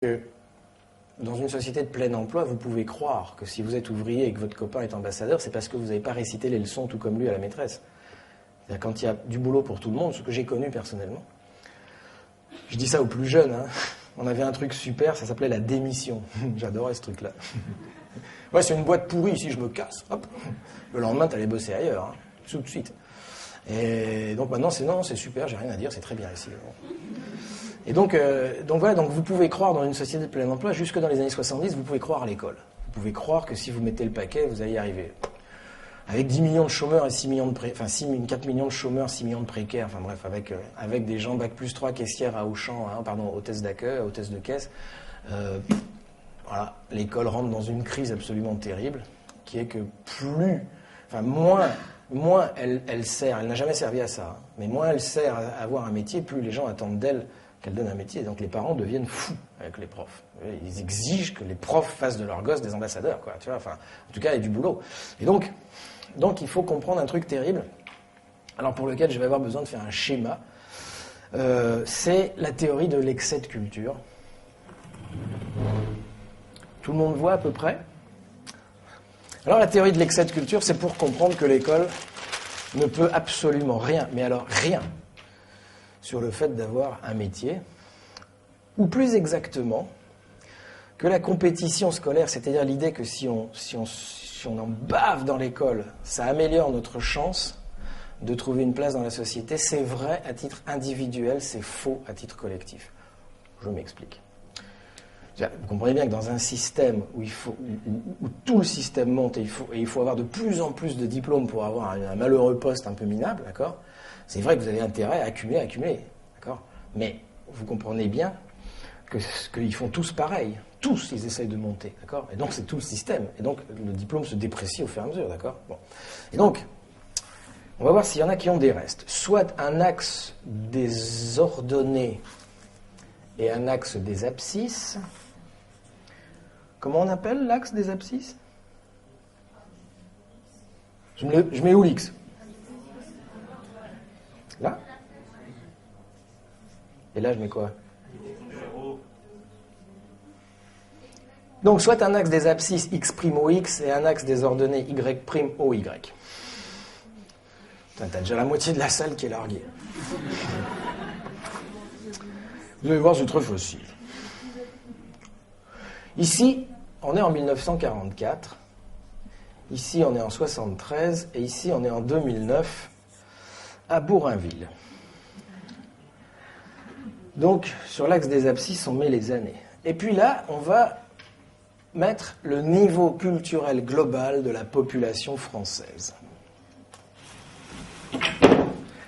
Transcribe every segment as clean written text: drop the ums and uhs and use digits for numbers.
que dans une société de plein emploi, vous pouvez croire que si vous êtes ouvrier et que votre copain est ambassadeur, c'est parce que vous n'avez pas récité les leçons tout comme lui à la maîtresse. C'est-à-dire quand il y a du boulot pour tout le monde, ce que j'ai connu personnellement. Je dis ça aux plus jeunes, hein. On avait un truc super, ça s'appelait la démission. J'adorais ce truc-là. Ouais, c'est une boîte pourrie, ici je me casse. Hop. Le lendemain, t'allais bosser ailleurs, hein, tout de suite. Et donc maintenant, c'est super, j'ai rien à dire, c'est très bien ici. Et donc voilà, donc vous pouvez croire dans une société de plein emploi, jusque dans les années 70, vous pouvez croire à l'école. Vous pouvez croire que si vous mettez le paquet, vous allez y arriver. Avec 10 millions de chômeurs et 4 millions de chômeurs, 6 millions de précaires, enfin bref, avec des gens bac plus 3 caissières à Auchan, hôtesse d'accueil, hôtesse de caisse, voilà, l'école rentre dans une crise absolument terrible, qui est que moins elle sert, elle n'a jamais servi à ça, hein, mais moins elle sert à avoir un métier, plus les gens attendent d'elle qu'elle donne un métier. Et donc les parents deviennent fous avec les profs. Ils exigent que les profs fassent de leurs gosses des ambassadeurs, quoi. Tu vois, enfin, en tout cas, il y a du boulot. Et donc il faut comprendre un truc terrible, alors pour lequel je vais avoir besoin de faire un schéma. C'est la théorie de l'excès de culture. Tout le monde voit à peu près? Alors la théorie de l'excès de culture, c'est pour comprendre que l'école ne peut absolument rien, mais alors rien, sur le fait d'avoir un métier, ou plus exactement, que la compétition scolaire, c'est-à-dire l'idée que si on en bave dans l'école, ça améliore notre chance de trouver une place dans la société. C'est vrai à titre individuel, c'est faux à titre collectif. Je m'explique. Vous comprenez bien que dans un système où tout le système monte et il faut avoir de plus en plus de diplômes pour avoir un malheureux poste un peu minable, d'accord ? C'est vrai que vous avez intérêt à accumuler, d'accord ? Mais vous comprenez bien qu'ils font tous pareil. Tous, ils essayent de monter, d'accord ? Et donc, c'est tout le système. Et donc, le diplôme se déprécie au fur et à mesure, d'accord ? Bon. Et donc, on va voir s'il y en a qui ont des restes. Soit un axe des ordonnées et un axe des abscisses. Comment on appelle l'axe des abscisses ? Je mets où l'X ? Là ? Et là, je mets quoi ? Donc, soit un axe des abscisses X'(OX) et un axe des ordonnées Y'(OY). T'as déjà la moitié de la salle qui est larguée. Vous allez voir, c'est très facile. Ici, on est en 1944. Ici, on est en 73. Et ici, on est en 2009, à Bourainville. Donc, sur l'axe des abscisses, on met les années. Et puis là, on va mettre le niveau culturel global de la population française,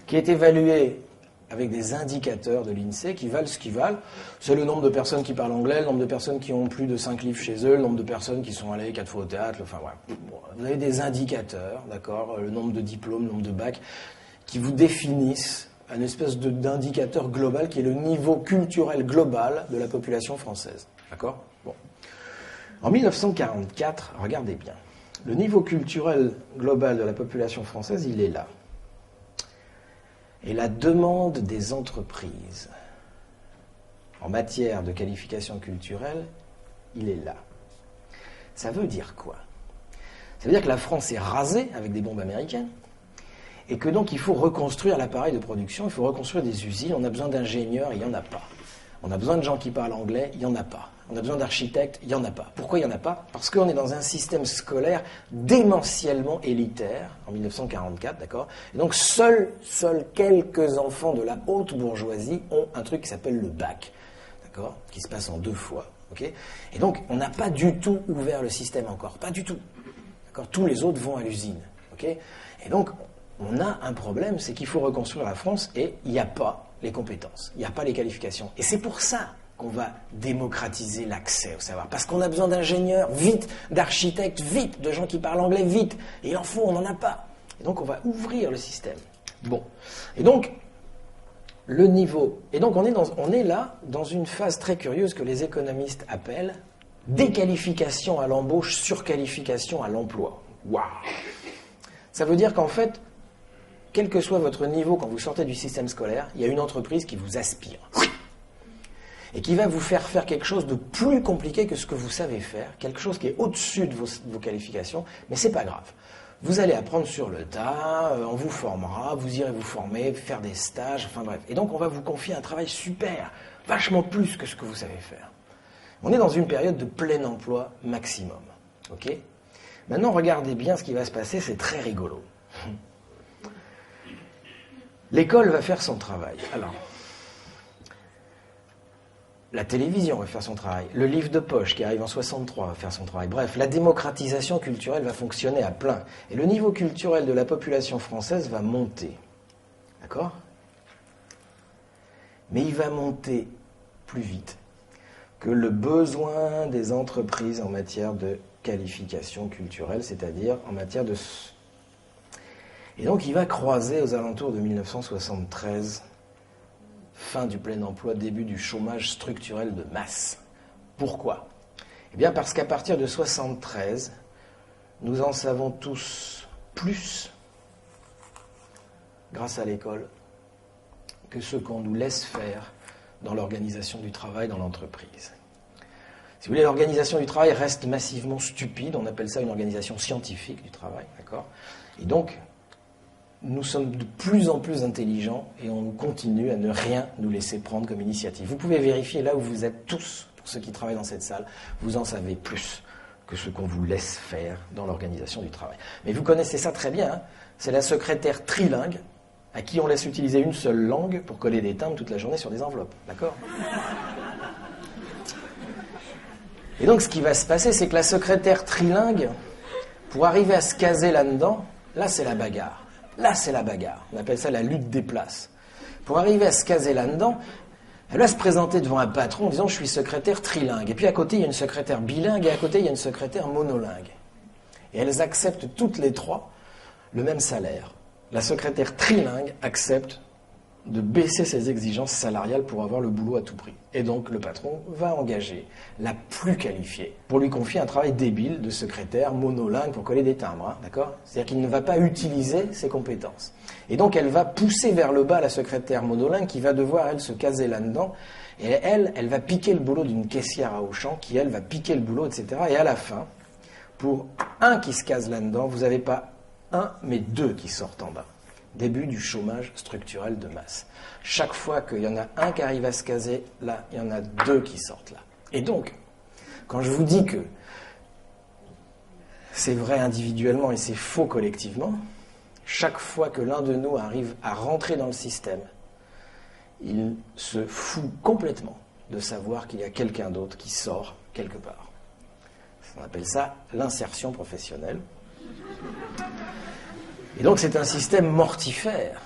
qui est évalué avec des indicateurs de l'INSEE qui valent ce qu'ils valent. C'est le nombre de personnes qui parlent anglais, le nombre de personnes qui ont plus de 5 livres chez eux, le nombre de personnes qui sont allées 4 fois au théâtre, enfin voilà. Vous avez des indicateurs, d'accord, le nombre de diplômes, le nombre de bacs, qui vous définissent une espèce d'indicateur global qui est le niveau culturel global de la population française, d'accord ? Bon. En 1944, regardez bien, le niveau culturel global de la population française, il est là. Et la demande des entreprises en matière de qualification culturelle, il est là. Ça veut dire quoi ? Ça veut dire que la France est rasée avec des bombes américaines et que donc il faut reconstruire l'appareil de production, il faut reconstruire des usines, on a besoin d'ingénieurs, il n'y en a pas. On a besoin de gens qui parlent anglais, il n'y en a pas. On a besoin d'architectes, il n'y en a pas. Pourquoi il n'y en a pas ? Parce qu'on est dans un système scolaire démentiellement élitaire, en 1944, d'accord ? Et donc seuls quelques enfants de la haute bourgeoisie ont un truc qui s'appelle le bac, d'accord ? Qui se passe en 2 fois, ok ? Et donc on n'a pas du tout ouvert le système encore, pas du tout, d'accord ? Tous les autres vont à l'usine, ok ? Et donc on a un problème, c'est qu'il faut reconstruire la France et il n'y a pas les compétences, il n'y a pas les qualifications. Et c'est pour ça qu'on va démocratiser l'accès au savoir. Parce qu'on a besoin d'ingénieurs, vite, d'architectes, vite, de gens qui parlent anglais, vite. Et il en faut, on n'en a pas. Et donc on va ouvrir le système. Bon. Et donc, le niveau... Et donc on est là dans une phase très curieuse que les économistes appellent déqualification à l'embauche, surqualification à l'emploi. Waouh! Ça veut dire qu'en fait, quel que soit votre niveau quand vous sortez du système scolaire, il y a une entreprise qui vous aspire. et qui va vous faire faire quelque chose de plus compliqué que ce que vous savez faire, quelque chose qui est au-dessus de vos qualifications, mais c'est pas grave. Vous allez apprendre sur le tas, on vous formera, vous irez vous former, faire des stages, enfin bref. Et donc on va vous confier un travail super, vachement plus que ce que vous savez faire. On est dans une période de plein emploi maximum. Ok ? Maintenant, regardez bien ce qui va se passer, c'est très rigolo. L'école va faire son travail. Alors, la télévision va faire son travail. Le livre de poche qui arrive en 63 va faire son travail. Bref, la démocratisation culturelle va fonctionner à plein. Et le niveau culturel de la population française va monter. D'accord ? Mais il va monter plus vite que le besoin des entreprises en matière de qualification culturelle, c'est-à-dire en matière de... Et donc il va croiser aux alentours de 1973, fin du plein emploi, début du chômage structurel de masse. Pourquoi ? Eh bien parce qu'à partir de 1973, nous en savons tous plus, grâce à l'école, que ce qu'on nous laisse faire dans l'organisation du travail dans l'entreprise. Si vous voulez, l'organisation du travail reste massivement stupide, on appelle ça une organisation scientifique du travail, d'accord ? Et donc, nous sommes de plus en plus intelligents et on continue à ne rien nous laisser prendre comme initiative. Vous pouvez vérifier là où vous êtes tous, pour ceux qui travaillent dans cette salle, vous en savez plus que ce qu'on vous laisse faire dans l'organisation du travail. Mais vous connaissez ça très bien, hein ? C'est la secrétaire trilingue à qui on laisse utiliser une seule langue pour coller des timbres toute la journée sur des enveloppes, d'accord ? Et donc, ce qui va se passer, c'est que la secrétaire trilingue, pour arriver à se caser là-dedans, là, c'est la bagarre. Là, c'est la bagarre. On appelle ça la lutte des places. Pour arriver à se caser là-dedans, elle va se présenter devant un patron en disant « je suis secrétaire trilingue ». Et puis à côté, il y a une secrétaire bilingue et à côté, il y a une secrétaire monolingue. Et elles acceptent toutes les trois le même salaire. La secrétaire trilingue accepte de baisser ses exigences salariales pour avoir le boulot à tout prix. Et donc le patron va engager la plus qualifiée pour lui confier un travail débile de secrétaire monolingue pour coller des timbres, hein, d'accord ? C'est-à-dire qu'il ne va pas utiliser ses compétences. Et donc elle va pousser vers le bas la secrétaire monolingue qui va devoir, elle, se caser là-dedans. Et elle va piquer le boulot d'une caissière à Auchan qui, elle, va piquer le boulot, etc. Et à la fin, pour un qui se case là-dedans, vous n'avez pas un, mais deux qui sortent en bas. Début du chômage structurel de masse. Chaque fois qu'il y en a un qui arrive à se caser, là, il y en a deux qui sortent là. Et donc, quand je vous dis que c'est vrai individuellement et c'est faux collectivement, chaque fois que l'un de nous arrive à rentrer dans le système, il se fout complètement de savoir qu'il y a quelqu'un d'autre qui sort quelque part. On appelle ça l'insertion professionnelle. Et donc c'est un système mortifère,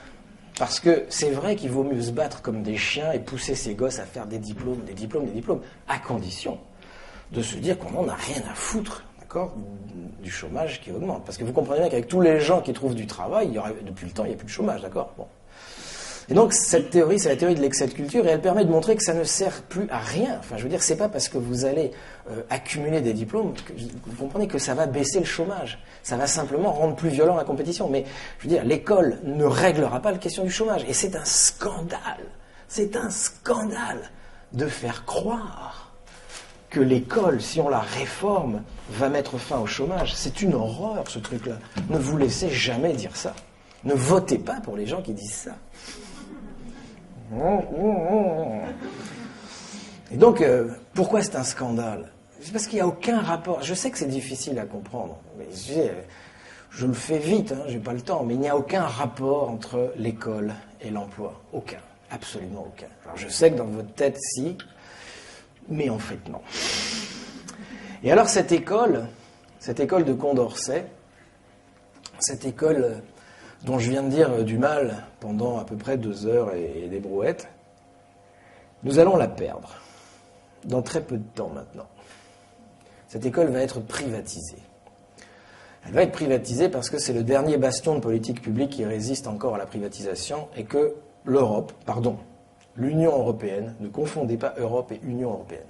parce que c'est vrai qu'il vaut mieux se battre comme des chiens et pousser ses gosses à faire des diplômes, à condition de se dire qu'on n'en a rien à foutre, d'accord, du chômage qui augmente. Parce que vous comprenez bien qu'avec tous les gens qui trouvent du travail, depuis le temps, il n'y a plus de chômage, d'accord ? Bon. Et donc cette théorie, c'est la théorie de l'excès de culture, et elle permet de montrer que ça ne sert plus à rien. Enfin, je veux dire, c'est pas parce que vous allez accumuler des diplômes que vous comprenez que ça va baisser le chômage. Ça va simplement rendre plus violent la compétition. Mais je veux dire, l'école ne réglera pas la question du chômage. Et c'est un scandale de faire croire que l'école, si on la réforme, va mettre fin au chômage. C'est une horreur, ce truc-là. Ne vous laissez jamais dire ça. Ne votez pas pour les gens qui disent ça. Et donc, pourquoi c'est un scandale ? C'est parce qu'il n'y a aucun rapport. Je sais que c'est difficile à comprendre, mais je le fais vite, hein, j'ai pas le temps, mais il n'y a aucun rapport entre l'école et l'emploi. Aucun, absolument aucun. Alors je sais que dans votre tête, si, mais en fait, non. Et alors cette école de Condorcet, cette école dont je viens de dire du mal pendant à peu près 2 heures et des brouettes, nous allons la perdre dans très peu de temps maintenant. Cette école va être privatisée. Elle va être privatisée parce que c'est le dernier bastion de politique publique qui résiste encore à la privatisation et que l'Union européenne, ne confondez pas Europe et Union européenne.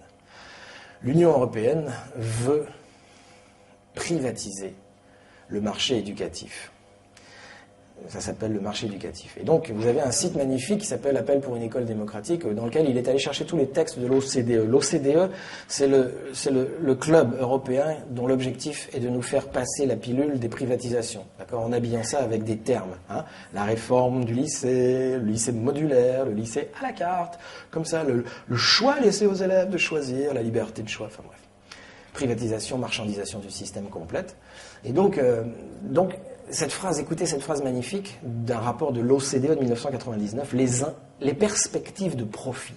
L'Union européenne veut privatiser le marché éducatif. Ça s'appelle le marché éducatif. Et donc, vous avez un site magnifique qui s'appelle Appel pour une école démocratique, dans lequel il est allé chercher tous les textes de l'OCDE. L'OCDE, c'est le club européen dont l'objectif est de nous faire passer la pilule des privatisations. D'accord, en habillant ça avec des termes. Hein. La réforme du lycée, le lycée modulaire, le lycée à la carte. Comme ça, le choix laissé aux élèves de choisir, la liberté de choix. Enfin bref. Privatisation, marchandisation du système complète. Et donc cette phrase, écoutez cette phrase magnifique d'un rapport de l'OCDE de 1999, les perspectives de profit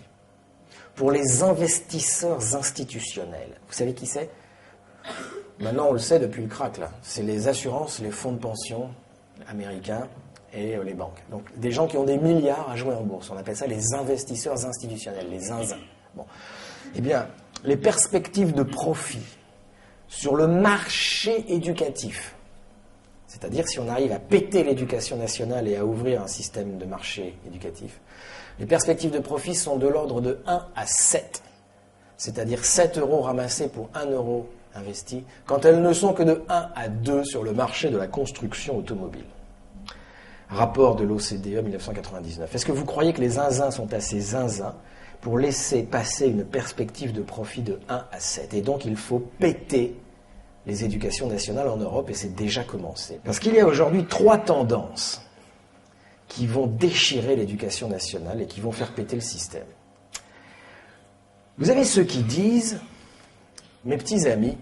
pour les investisseurs institutionnels. Vous savez qui c'est? Maintenant, on le sait depuis le crack, là. C'est les assurances, les fonds de pension américains et les banques. Donc, des gens qui ont des milliards à jouer en bourse. On appelle ça les investisseurs institutionnels, les zinzins. Bon. Eh bien, les perspectives de profit sur le marché éducatif, c'est-à-dire si on arrive à péter l'éducation nationale et à ouvrir un système de marché éducatif, les perspectives de profit sont de l'ordre de 1 à 7, c'est-à-dire 7 euros ramassés pour 1 euro investi, quand elles ne sont que de 1 à 2 sur le marché de la construction automobile. Rapport de l'OCDE 1999. Est-ce que vous croyez que les zinzins sont assez zinzins pour laisser passer une perspective de profit de 1 à 7? Et donc il faut péter les éducations nationales en Europe, et c'est déjà commencé. Parce qu'il y a aujourd'hui 3 tendances qui vont déchirer l'éducation nationale et qui vont faire péter le système. Vous avez ceux qui disent, mes petits amis,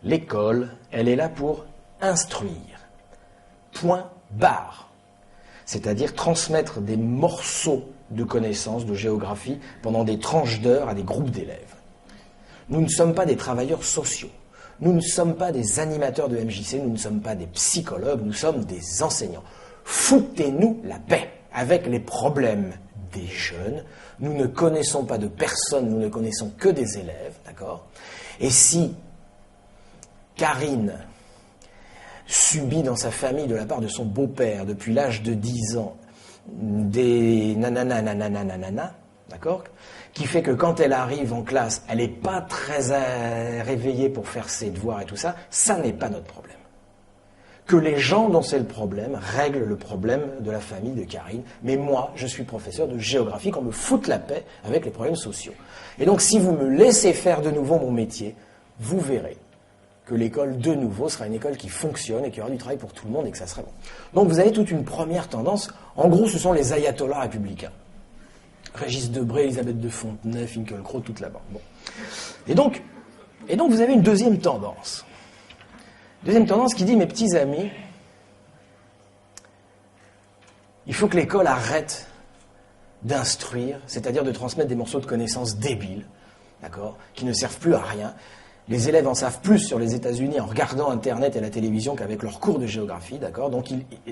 l'école, elle est là pour instruire. Point barre. C'est-à-dire transmettre des morceaux de connaissances, de géographie, pendant des tranches d'heures à des groupes d'élèves. Nous ne sommes pas des travailleurs sociaux. Nous ne sommes pas des animateurs de MJC, nous ne sommes pas des psychologues, nous sommes des enseignants. Foutez-nous la paix avec les problèmes des jeunes. Nous ne connaissons pas de personne, nous ne connaissons que des élèves, d'accord? Et si Karine subit dans sa famille de la part de son beau-père depuis l'âge de 10 ans des nanana, d'accord, qui fait que quand elle arrive en classe, elle n'est pas très réveillée pour faire ses devoirs et tout ça, ça n'est pas notre problème. Que les gens dont c'est le problème règlent le problème de la famille de Karine, mais moi, je suis professeur de géographie, qu'on me foute la paix avec les problèmes sociaux. Et donc, si vous me laissez faire de nouveau mon métier, vous verrez que l'école, de nouveau, sera une école qui fonctionne et qui aura du travail pour tout le monde et que ça sera bon. Donc, vous avez toute une première tendance. En gros, ce sont les ayatollahs républicains. Régis Debray, Elisabeth de Fontenay, Finkielkraut, toute la bande. Bon. Et donc, vous avez une deuxième tendance. Deuxième tendance qui dit, mes petits amis, il faut que l'école arrête d'instruire, c'est-à-dire de transmettre des morceaux de connaissances débiles, d'accord, qui ne servent plus à rien. Les élèves en savent plus sur les États-Unis en regardant Internet et la télévision qu'avec leurs cours de géographie, d'accord. Donc,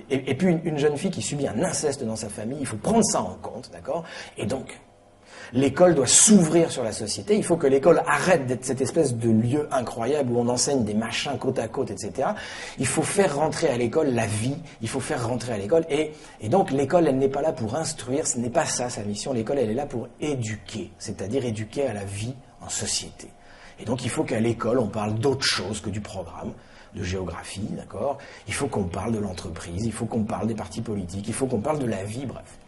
et puis une jeune fille qui subit un inceste dans sa famille, il faut prendre ça en compte, d'accord. Et donc, l'école doit s'ouvrir sur la société. Il faut que l'école arrête d'être cette espèce de lieu incroyable où on enseigne des machins côte à côte, etc. Il faut faire rentrer à l'école la vie. Il faut faire rentrer à l'école. Et donc, l'école, elle n'est pas là pour instruire. Ce n'est pas ça, sa mission. L'école, elle est là pour éduquer. C'est-à-dire éduquer à la vie en société. Et donc, il faut qu'à l'école, on parle d'autre chose que du programme de géographie, d'accord. Il faut qu'on parle de l'entreprise. Il faut qu'on parle des partis politiques. Il faut qu'on parle de la vie, bref.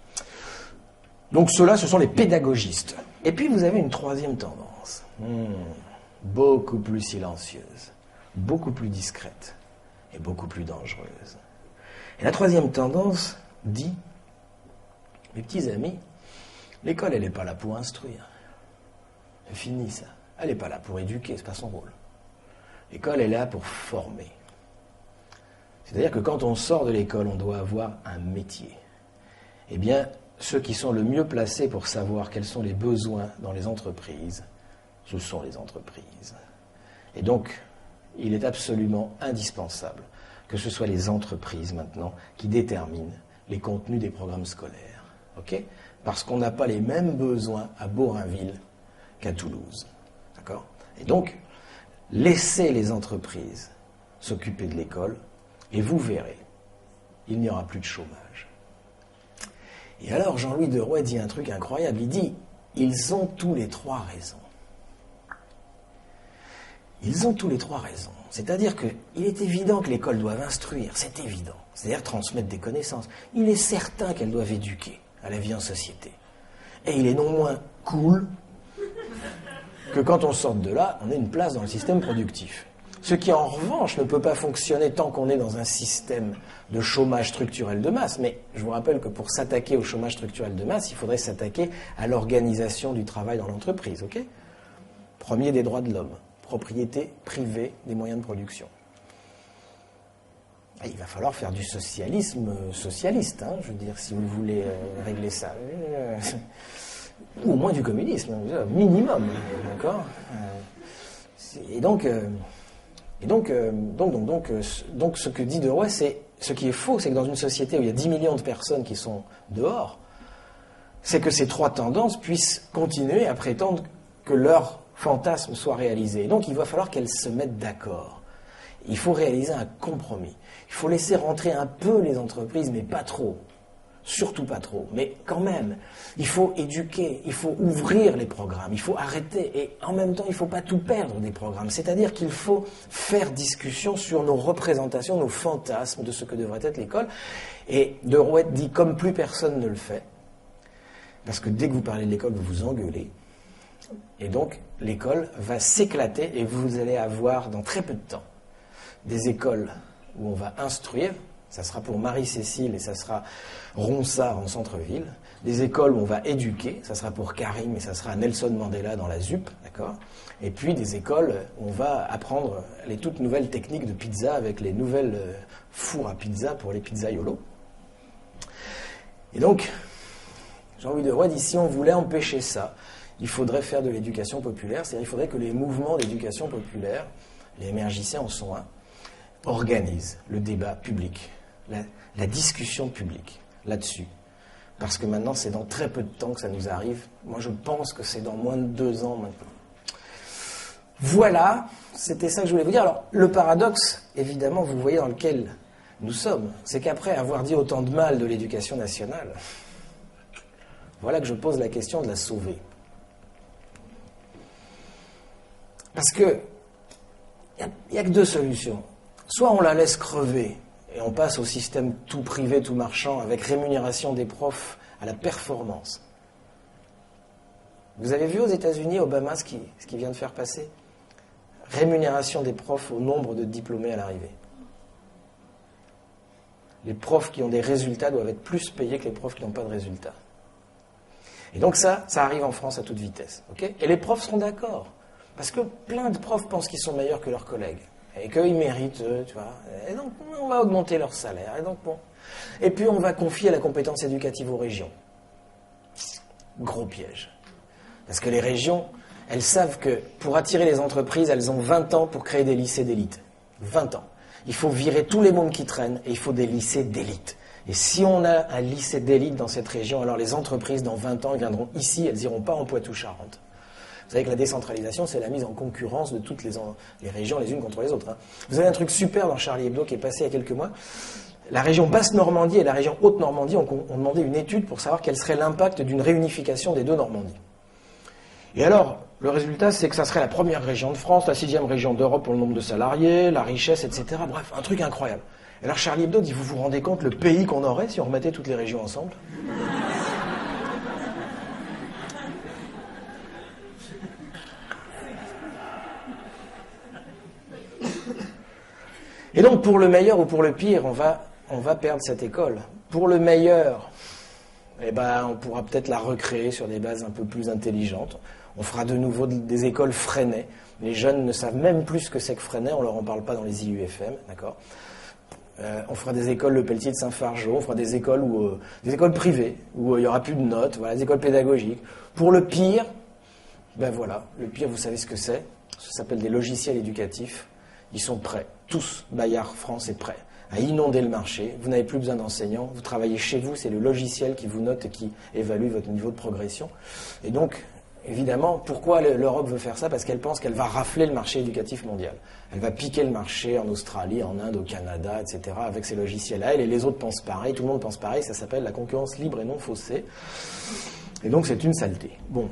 Donc ceux-là, ce sont les pédagogistes. Et puis vous avez une troisième tendance, beaucoup plus silencieuse, beaucoup plus discrète et beaucoup plus dangereuse. Et la troisième tendance dit, mes petits amis, l'école, elle n'est pas là pour instruire. C'est fini ça. Elle n'est pas là pour éduquer, c'est pas son rôle. L'école est là pour former. C'est-à-dire que quand on sort de l'école, on doit avoir un métier. Eh bien, ceux qui sont le mieux placés pour savoir quels sont les besoins dans les entreprises, ce sont les entreprises. Et donc, il est absolument indispensable que ce soit les entreprises maintenant qui déterminent les contenus des programmes scolaires. Okay ? Parce qu'on n'a pas les mêmes besoins à Borainville qu'à Toulouse. D'accord ? Et donc, laissez les entreprises s'occuper de l'école et vous verrez, il n'y aura plus de chômage. Et alors Jean-Louis Deroy dit un truc incroyable, il dit « Ils ont tous les trois raison ». Ils ont tous les trois raison. C'est-à-dire qu'il est évident que l'école doit instruire, c'est évident, c'est-à-dire transmettre des connaissances. Il est certain qu'elle doit éduquer à la vie en société. Et il est non moins cool que quand on sort de là, on ait une place dans le système productif. Ce qui, en revanche, ne peut pas fonctionner tant qu'on est dans un système de chômage structurel de masse. Mais je vous rappelle que pour s'attaquer au chômage structurel de masse, il faudrait s'attaquer à l'organisation du travail dans l'entreprise, ok ? Premier des droits de l'homme, propriété privée des moyens de production. Et il va falloir faire du socialisme socialiste, hein, je veux dire, si vous voulez régler ça. Ou au moins du communisme, minimum, d'accord ? Et donc, ce que dit Deroy, c'est ce qui est faux, c'est que dans une société où il y a 10 millions de personnes qui sont dehors, c'est que ces trois tendances puissent continuer à prétendre que leur fantasme soit réalisé. Et donc, il va falloir qu'elles se mettent d'accord. Il faut réaliser un compromis. Il faut laisser rentrer un peu les entreprises, mais pas trop. Surtout pas trop, mais quand même, il faut éduquer, il faut ouvrir les programmes, il faut arrêter, et en même temps, il ne faut pas tout perdre des programmes. C'est-à-dire qu'il faut faire discussion sur nos représentations, nos fantasmes de ce que devrait être l'école. Et Derouet dit, comme plus personne ne le fait, parce que dès que vous parlez de l'école, vous vous engueulez, et donc l'école va s'éclater, et vous allez avoir, dans très peu de temps, des écoles où on va instruire. Ça sera pour Marie-Cécile et ça sera Ronsard en centre-ville. Des écoles où on va éduquer, ça sera pour Karim et ça sera Nelson Mandela dans la ZUP, d'accord ? Et puis des écoles où on va apprendre les toutes nouvelles techniques de pizza avec les nouvelles fours à pizza pour les pizzaiolos. Et donc, Jean-Louis Deroy dit, si on voulait empêcher ça, il faudrait faire de l'éducation populaire, c'est-à-dire il faudrait que les mouvements d'éducation populaire, les émergiciens en sont un, organisent le débat public. La discussion publique là-dessus. Parce que maintenant, c'est dans très peu de temps que ça nous arrive. Moi, je pense que c'est dans moins de 2 ans maintenant. Voilà, c'était ça que je voulais vous dire. Alors, le paradoxe, évidemment, vous voyez dans lequel nous sommes, c'est qu'après avoir dit autant de mal de l'éducation nationale, voilà que je pose la question de la sauver. Parce que il n'y a que 2 solutions. Soit on la laisse crever, et on passe au système tout privé, tout marchand, avec rémunération des profs à la performance. Vous avez vu aux États-Unis, Obama, ce qu'il vient de faire passer ? Rémunération des profs au nombre de diplômés à l'arrivée. Les profs qui ont des résultats doivent être plus payés que les profs qui n'ont pas de résultats. Et donc ça arrive en France à toute vitesse. Okay ? Et les profs seront d'accord. Parce que plein de profs pensent qu'ils sont meilleurs que leurs collègues. Et qu'ils méritent, tu vois. Et donc, on va augmenter leur salaire. Et donc, bon. Et puis, on va confier la compétence éducative aux régions. Gros piège. Parce que les régions, elles savent que pour attirer les entreprises, elles ont 20 ans pour créer des lycées d'élite. 20 ans. Il faut virer tous les mômes qui traînent et il faut des lycées d'élite. Et si on a un lycée d'élite dans cette région, alors les entreprises, dans 20 ans, elles viendront ici, elles n'iront pas en Poitou-Charentes. Vous savez que la décentralisation, c'est la mise en concurrence de toutes les régions les unes contre les autres. Hein. Vous avez un truc super dans Charlie Hebdo qui est passé il y a quelques mois. La région Basse-Normandie et la région Haute-Normandie ont demandé une étude pour savoir quel serait l'impact d'une réunification des 2 Normandies. Et alors, le résultat, c'est que ça serait la première région de France, la 6e région d'Europe pour le nombre de salariés, la richesse, etc. Bref, un truc incroyable. Et alors Charlie Hebdo dit, vous vous rendez compte le pays qu'on aurait si on remettait toutes les régions ensemble ? Et donc, pour le meilleur ou pour le pire, on va perdre cette école. Pour le meilleur, on pourra peut-être la recréer sur des bases un peu plus intelligentes. On fera de nouveau des écoles Freinet. Les jeunes ne savent même plus ce que c'est que Freinet, on leur en parle pas dans les IUFM, d'accord ? On fera des écoles Le Pelletier de Saint-Fargeau, on fera des écoles privées, où il n'y aura plus de notes, voilà, des écoles pédagogiques. Pour le pire, le pire, vous savez ce que c'est ? Ça s'appelle des logiciels éducatifs. Ils sont prêts. Tous, Bayard France est prêt à inonder le marché. Vous n'avez plus besoin d'enseignants. Vous travaillez chez vous. C'est le logiciel qui vous note et qui évalue votre niveau de progression. Et donc, évidemment, pourquoi l'Europe veut faire ça ? Parce qu'elle pense qu'elle va rafler le marché éducatif mondial. Elle va piquer le marché en Australie, en Inde, au Canada, etc. avec ces logiciels-là. Et les autres pensent pareil. Tout le monde pense pareil. Ça s'appelle la concurrence libre et non faussée. Et donc, c'est une saleté. Bon.